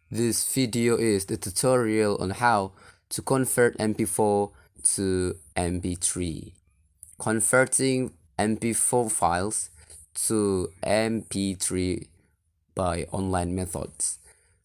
This video is the tutorial on how to convert mp4 to mp3. Converting mp4 files to mp3 by online methods.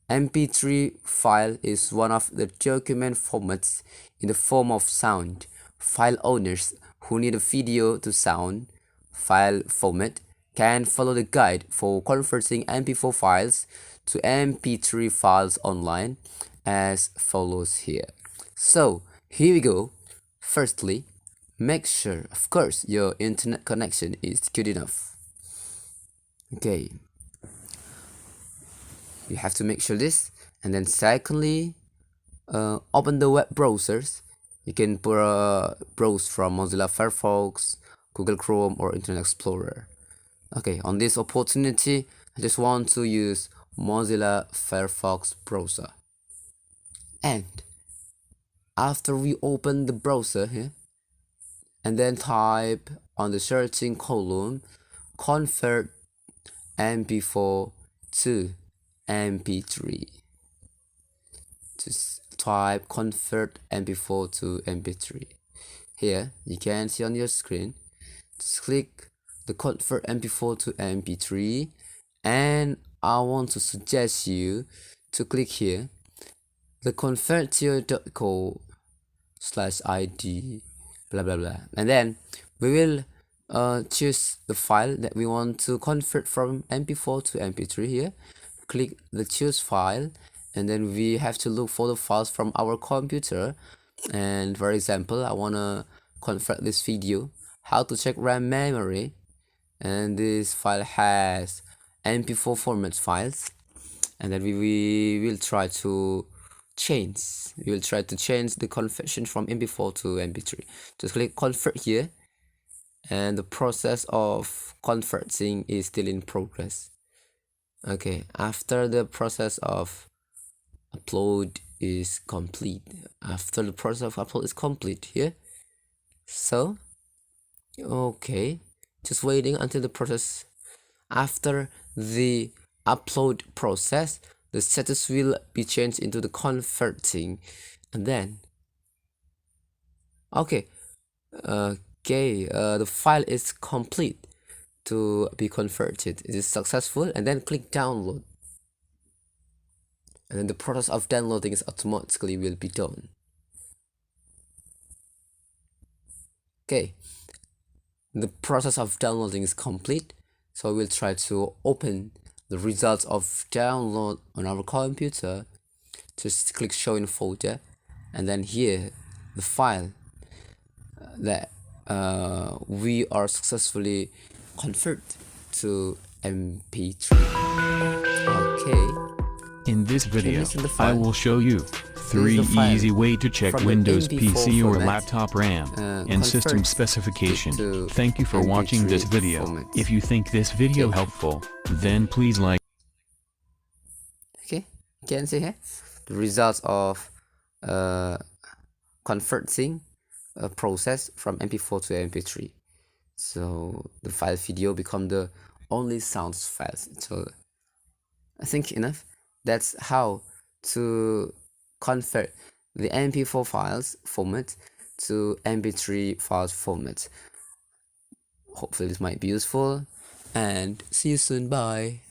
mp3 file is one of the document formats in the form of sound. File owners who need a video to sound file format can follow the guide for converting mp4 files to mp3 files online as follows here. So here we go. Firstly, make sure, of course, your internet connection is good enough. Okay, you have to make sure this. And then secondly, open the web browsers. You can browse from Mozilla Firefox, Google Chrome, or Internet Explorer. Okay, on this opportunity, I just want to use Mozilla Firefox browser. And after we open the browser here, and then type on the searching column, convert mp4 to mp3. Just type convert mp4 to mp3. Here you can see on your screen. Just click the convert mp4 to mp3, and I want to suggest you to click here the convertio.co/id blah blah blah, and then we will choose the file that we want to convert from mp4 to mp3. Here click the choose file, and then we have to look for the files from our computer. And for example, I want to convert this video, how to check RAM memory, and this file has mp4 format files. And then we will try to change the conversion from mp4 to mp3. Just click convert here, and the process of converting is still in progress. Okay, after the process of upload is complete, here, so okay, just waiting until the process. After the upload process, the status will be changed into the converting, and then the file is complete to be converted. It is successful, and then click download, and then the process of downloading is automatically will be done. Okay, the process of downloading is complete, so we'll try to open the results of download on our computer. Just click show in folder, and then here the file that we are successfully convert to mp3. Okay, in this video, listen to the I file. will show you 3 the file easy way to check from the Windows mp4 PC or format, laptop RAM and system convert specification. to Thank you for watching this mp3 video. format. If you think this video Okay. helpful, then please like. Okay, you can see here the results of converting a process from mp4 to mp3. So the file video become the only sounds files. So I think enough. That's how to convert the mp4 files format to mp3 files format. Hopefully this might be useful, and see you soon. Bye.